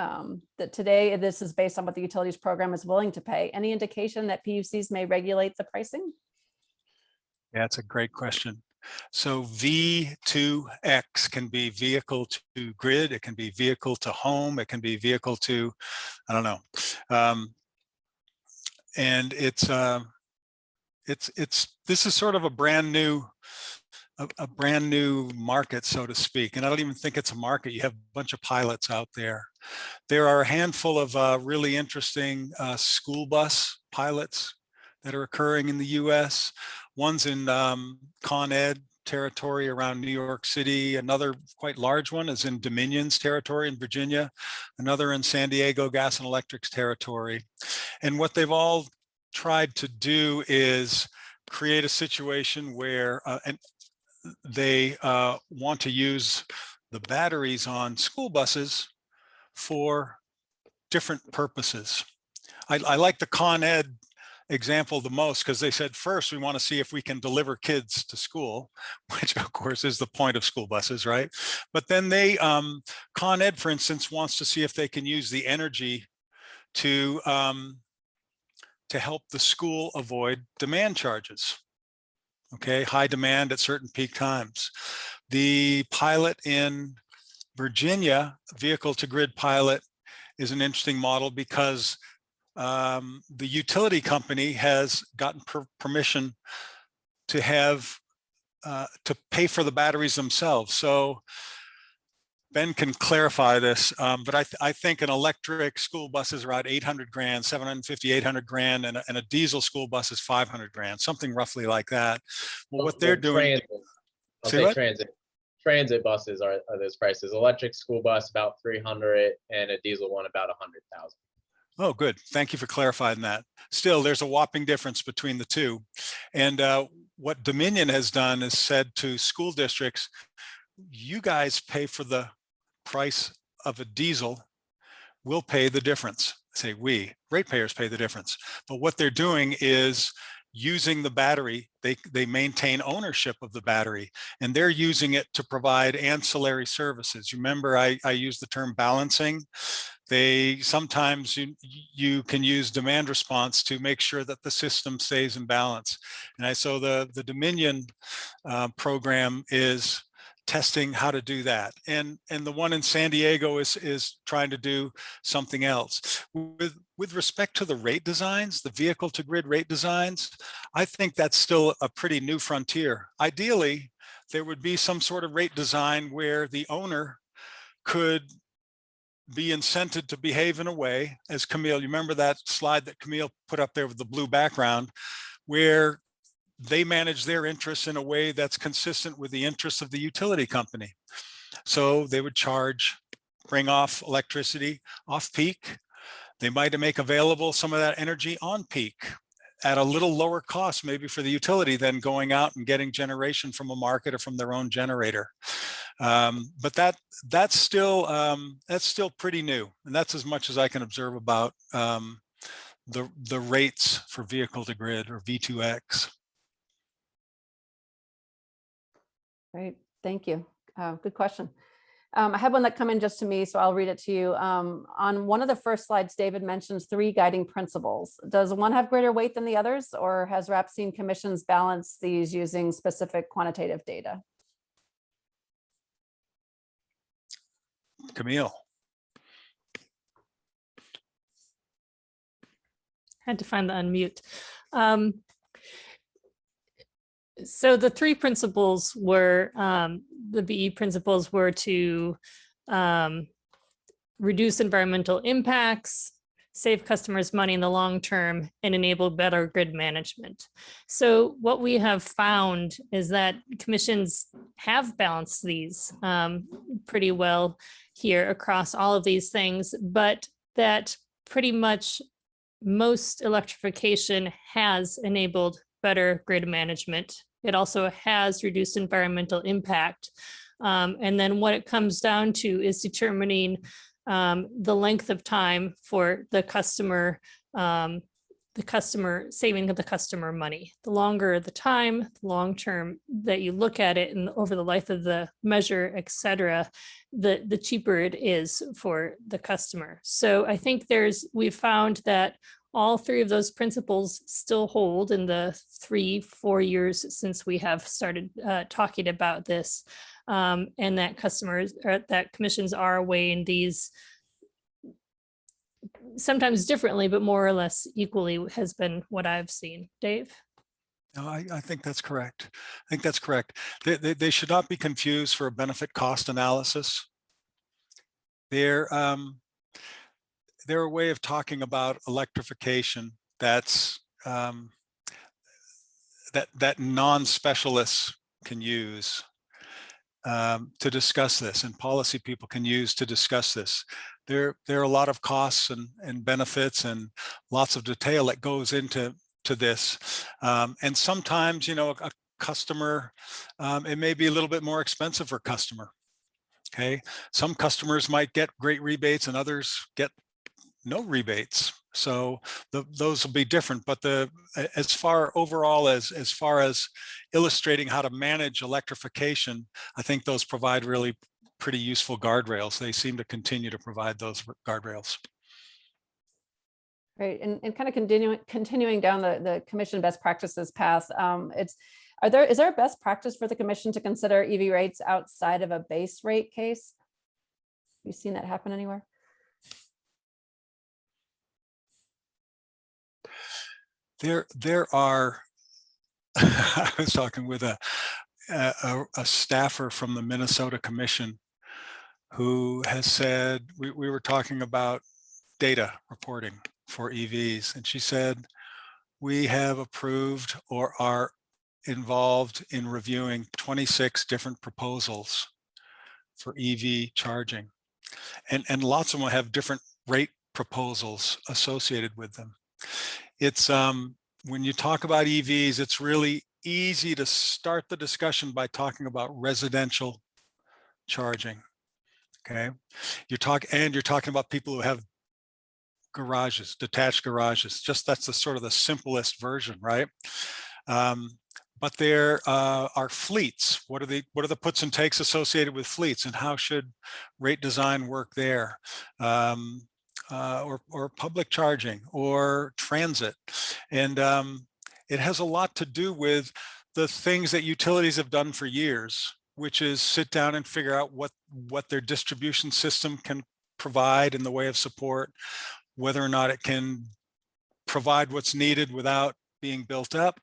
That today, this is based on what the utilities program is willing to pay. Any indication that PUCs may regulate the pricing?
Yeah, that's a great question. So V2X can be vehicle to grid, it can be vehicle to home, it can be vehicle to, I don't know. And this is sort of a brand new market, so to speak. And I don't even think it's a market. You have a bunch of pilots out there. There are a handful of really interesting school bus pilots that are occurring in the US. One's in Con Ed territory around New York City. Another quite large one is in Dominion's territory in Virginia. Another in San Diego Gas and Electric's territory. And what they've all tried to do is create a situation where they want to use the batteries on school buses for different purposes. I like the Con Ed example the most because they said, first, we want to see if we can deliver kids to school, which of course is the point of school buses, right? But then they, Con Ed, for instance, wants to see if they can use the energy to help the school avoid demand charges. Okay, high demand at certain peak times. The pilot in Virginia, vehicle to grid pilot, is an interesting model because the utility company has gotten permission to have to pay for the batteries themselves. So Ben can clarify this, but I think an electric school bus is around 800 grand, 750, 800 grand, and a diesel school bus is 500 grand, something roughly like that. Well, what they're doing,
transit buses are those prices. Electric school bus about 300 and a diesel one about 100,000.
Oh, good. Thank you for clarifying that. Still, there's a whopping difference between the two. And what Dominion has done is said to school districts, you guys pay for the price of a diesel, we'll pay the difference. Say we, ratepayers pay the difference. But what they're doing is using the battery, they maintain ownership of the battery, and they're using it to provide ancillary services. You remember I used the term balancing. They sometimes you can use demand response to make sure that the system stays in balance. And so the Dominion program is testing how to do that, and the one in San Diego is trying to do something else. With respect to the rate designs, the vehicle to grid rate designs, I think that's still a pretty new frontier. Ideally, there would be some sort of rate design where the owner could be incented to behave in a way, as Camille, you remember that slide that Camille put up there with the blue background, where they manage their interests in a way that's consistent with the interests of the utility company. So they would bring off electricity off peak. They might make available some of that energy on peak at a little lower cost, maybe for the utility, than going out and getting generation from a market or from their own generator. But that's still pretty new, and that's as much as I can observe about the rates for vehicle to grid, or V2X.
Great, thank you. Good question. I have one that come in just to me, so I'll read it to you. On one of the first slides, David mentions 3 guiding principles. Does one have greater weight than the others, or has RAP seen commissions balance these using specific quantitative data?
Camille.
Had to find the unmute. So the 3 principles were, the BE principles were to reduce environmental impacts, save customers money in the long term, and enable better grid management. So what we have found is that commissions have balanced these pretty well here across all of these things, but that pretty much most electrification has enabled better grid management. It also has reduced environmental impact. And then what it comes down to is determining the length of time for the customer the customer, saving the customer money. The longer the time, the long term that you look at it and over the life of the measure, et cetera, the cheaper it is for the customer. So I think we've found that all three of those principles still hold in the 3-4 years since we have started talking about this, and that customers or that commissions are weighing these sometimes differently, but more or less equally has been what I've seen. Dave?
No, I think that's correct. I think that's correct. They should not be confused for a benefit cost analysis. They're a way of talking about electrification that's that non-specialists can use to discuss this, and policy people can use to discuss this. There are a lot of costs and benefits and lots of detail that goes into this. And sometimes, you know, a customer, it may be a little bit more expensive for a customer. Okay, some customers might get great rebates and others get no rebates. So those will be different, but as far as illustrating how to manage electrification, I think those provide really pretty useful guardrails. They seem to continue to provide those guardrails.
Great, and kind of continuing down the commission best practices path, is there a best practice for the commission to consider EV rates outside of a base rate case? Have you seen that happen anywhere?
There are, I was talking with a staffer from the Minnesota Commission who has said, we were talking about data reporting for EVs, and she said, we have approved or are involved in reviewing 26 different proposals for EV charging. And lots of them have different rate proposals associated with them. It's when you talk about EVs, it's really easy to start the discussion by talking about residential charging. Okay, you're talking about people who have garages, detached garages. Just that's the sort of the simplest version, right? But there are fleets. What are the puts and takes associated with fleets, and how should rate design work there? Or public charging or transit. And it has a lot to do with the things that utilities have done for years, which is sit down and figure out what their distribution system can provide in the way of support, whether or not it can provide what's needed without being built up,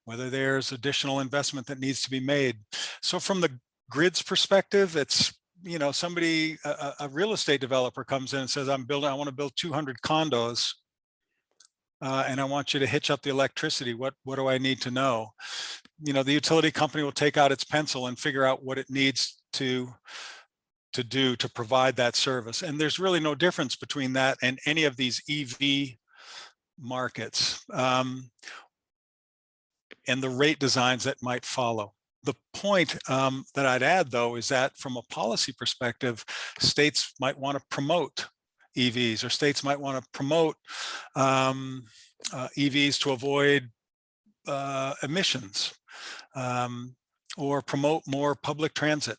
whether there's additional investment that needs to be made. So from the grid's perspective, it's, you know, somebody, a real estate developer comes in and says, I want to build 200 condos and I want you to hitch up the electricity. What do I need to know? You know, the utility company will take out its pencil and figure out what it needs to do to provide that service. And there's really no difference between that and any of these EV markets and the rate designs that might follow. The point that I'd add, though, is that from a policy perspective, states might want to promote EVs, or states might want to promote EVs to avoid emissions, or promote more public transit.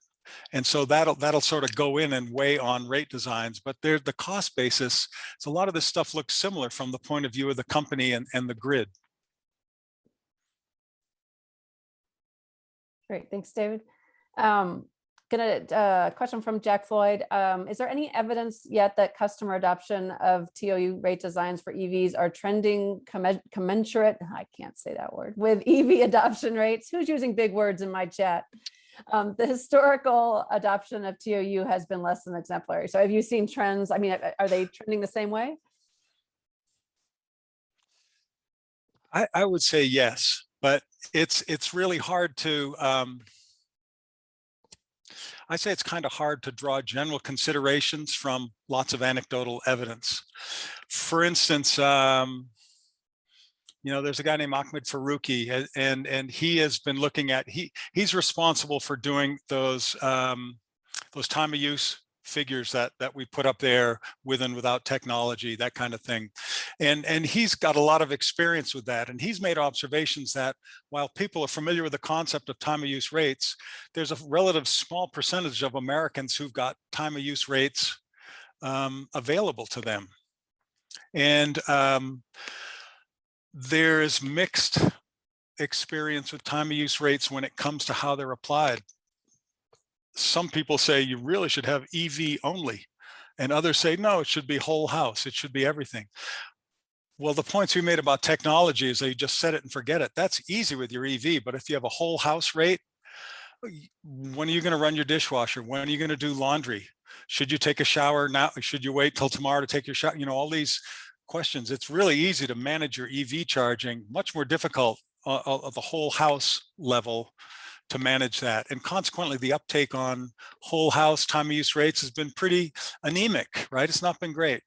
And so that'll sort of go in and weigh on rate designs. But the cost basis, so a lot of this stuff looks similar from the point of view of the company and the grid.
Great, thanks, David. A question from Jack Floyd. Is there any evidence yet that customer adoption of TOU rate designs for EVs are trending commensurate, I can't say that word, with EV adoption rates? Who's using big words in my chat? The historical adoption of TOU has been less than exemplary. So have you seen trends? I mean, are they trending the same way?
I would say yes, but it's really hard to, I say it's kind of hard to draw general considerations from lots of anecdotal evidence. For instance, you know, there's a guy named Ahmed Farouki, and he has been looking at, he's responsible for doing those time of use figures that we put up there with and without technology, that kind of thing. And he's got a lot of experience with that. And he's made observations that while people are familiar with the concept of time of use rates, there's a relative small percentage of Americans who've got time of use rates available to them. And there's mixed experience with time of use rates when it comes to how they're applied. Some people say you really should have EV only, and others say, no, it should be whole house. It should be everything. Well, the points we made about technology is they just set it and forget it. That's easy with your EV, but if you have a whole house rate, when are you going to run your dishwasher? When are you going to do laundry? Should you take a shower now? Should you wait till tomorrow to take your shower? You know, all these questions. It's really easy to manage your EV charging, much more difficult at the whole house level to manage that. And consequently, the uptake on whole house time of use rates has been pretty anemic, right? It's not been great.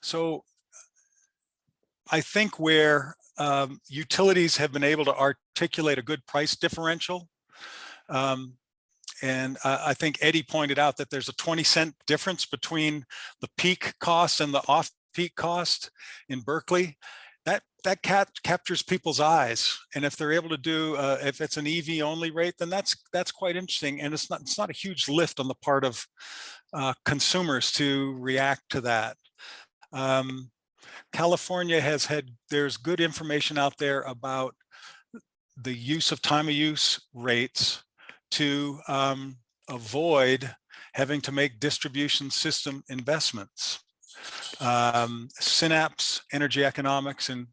So I think where utilities have been able to articulate a good price differential, and I think Eddie pointed out that there's a 20-cent difference between the peak cost and the off-peak cost in Berkeley. That captures people's eyes, and if they're able to do, if it's an EV only rate, then that's quite interesting, and it's not a huge lift on the part of consumers to react to that. California has had, there's good information out there about the use of time of use rates to avoid having to make distribution system investments. Synapse Energy Economics in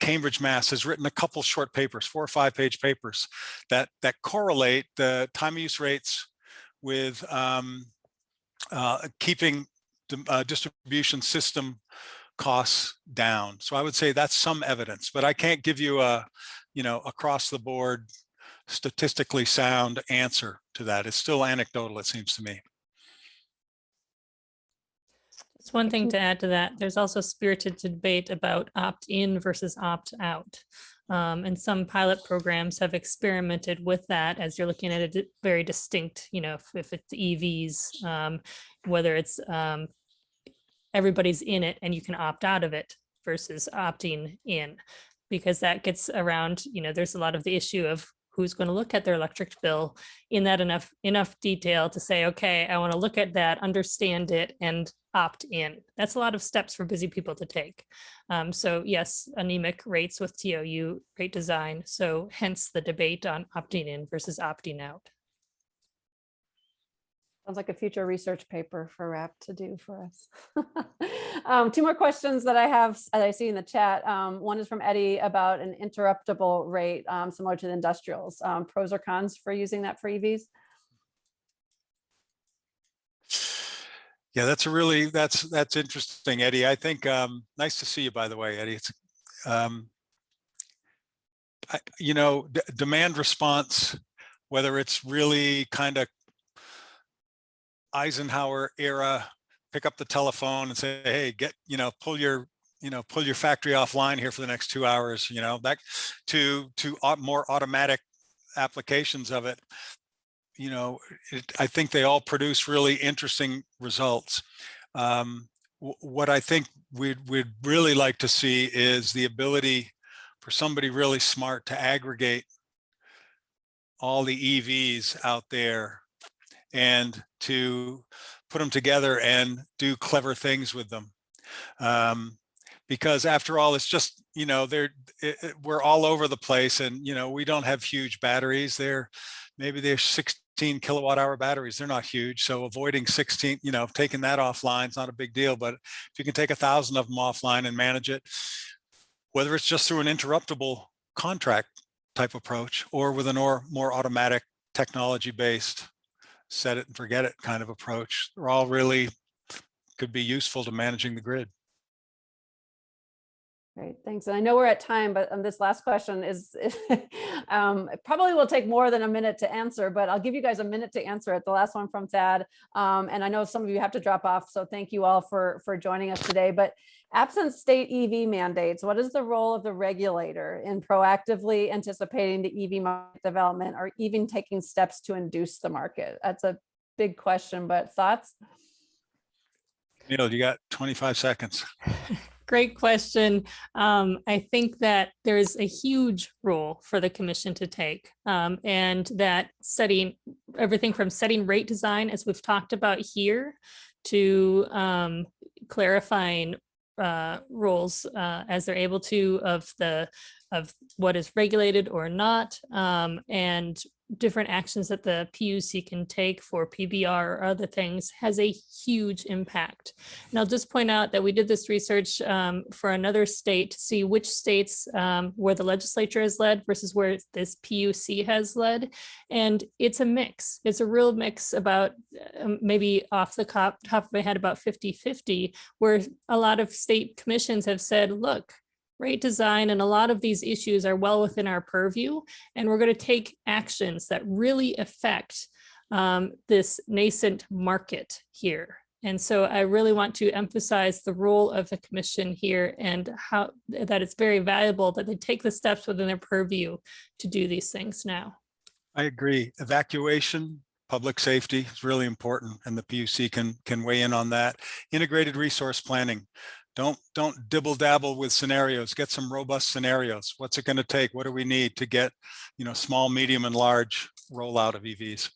Cambridge, Mass. has written a couple short papers, 4 or 5 page papers that correlate the time of use rates with keeping distribution system costs down. So I would say that's some evidence, but I can't give you a, across the board statistically sound answer to that. It's still anecdotal, it seems to me.
Just one thing to add to that, there's also spirited debate about opt-in versus opt-out. And some pilot programs have experimented with that as you're looking at a very distinct, if it's EVs, whether it's everybody's in it and you can opt out of it versus opting in, because that gets around, there's a lot of the issue of who's going to look at their electric bill in that enough detail to say, okay, I want to look at that, understand it, and opt in. That's a lot of steps for busy people to take. So yes, anemic rates with TOU, rate design. So hence the debate on opting in versus opting out.
Sounds like a future research paper for RAP to do for us. 2 more questions that I have, as I see in the chat. One is from Eddie about an interruptible rate similar to the industrials. Pros or cons for using that for EVs?
Yeah, that's a really, that's interesting, Eddie. I think, nice to see you, by the way, Eddie. It's, demand response, whether it's really kind of Eisenhower era, pick up the telephone and say, hey, pull your factory offline here for the next 2 hours, that to more automatic applications of it. I think they all produce really interesting results. What I think we'd really like to see is the ability for somebody really smart to aggregate all the EVs out there and to put them together and do clever things with them. Because after all, it's just, we're all over the place, and, we don't have huge batteries. Maybe they're 16 kilowatt hour batteries. They're not huge. So avoiding 16, taking that offline is not a big deal. But if you can take 1,000 of them offline and manage it, whether it's just through an interruptible contract type approach or with a more automatic technology based set it and forget it kind of approach, they're all really could be useful to managing the grid.
Great, thanks. And I know we're at time, but this last question is probably will take more than a minute to answer, but I'll give you guys a minute to answer it. The last one from Thad. And I know some of you have to drop off, so thank you all for joining us today. But absent state EV mandates, what is the role of the regulator in proactively anticipating the EV market development or even taking steps to induce the market? That's a big question, but thoughts?
Neil, you got 25 seconds.
Great question. I think that there's a huge role for the commission to take, and that setting everything from setting rate design, as we've talked about here, to clarifying roles as they're able to of what is regulated or not, and different actions that the PUC can take for PBR or other things has a huge impact. And I'll just point out that we did this research for another state to see which states where the legislature has led versus where this PUC has led. And it's a mix. It's a real mix, about maybe off the top of my head about 50-50, where a lot of state commissions have said, look, rate design and a lot of these issues are well within our purview, and we're going to take actions that really affect this nascent market here. And so I really want to emphasize the role of the commission here, and how that it's very valuable that they take the steps within their purview to do these things now.
I agree. Evacuation, public safety is really important, and the PUC can weigh in on that. Integrated resource planning. Don't dibble dabble with scenarios. Get some robust scenarios. What's it going to take? What do we need to get, small, medium, and large rollout of EVs?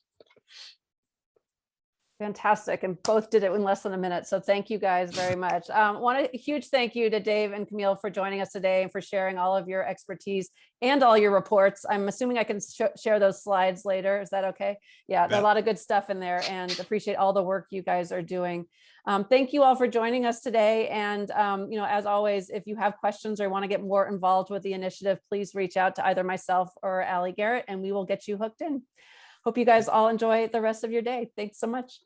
Fantastic. And both did it in less than a minute. So thank you guys very much. Want a huge thank you to Dave and Camille for joining us today and for sharing all of your expertise and all your reports. I'm assuming I can share those slides later. Is that okay? Yeah, a lot of good stuff in there, and appreciate all the work you guys are doing. Thank you all for joining us today. And, as always, if you have questions or want to get more involved with the initiative, please reach out to either myself or Allie Garrett, and we will get you hooked in. Hope you guys all enjoy the rest of your day. Thanks so much.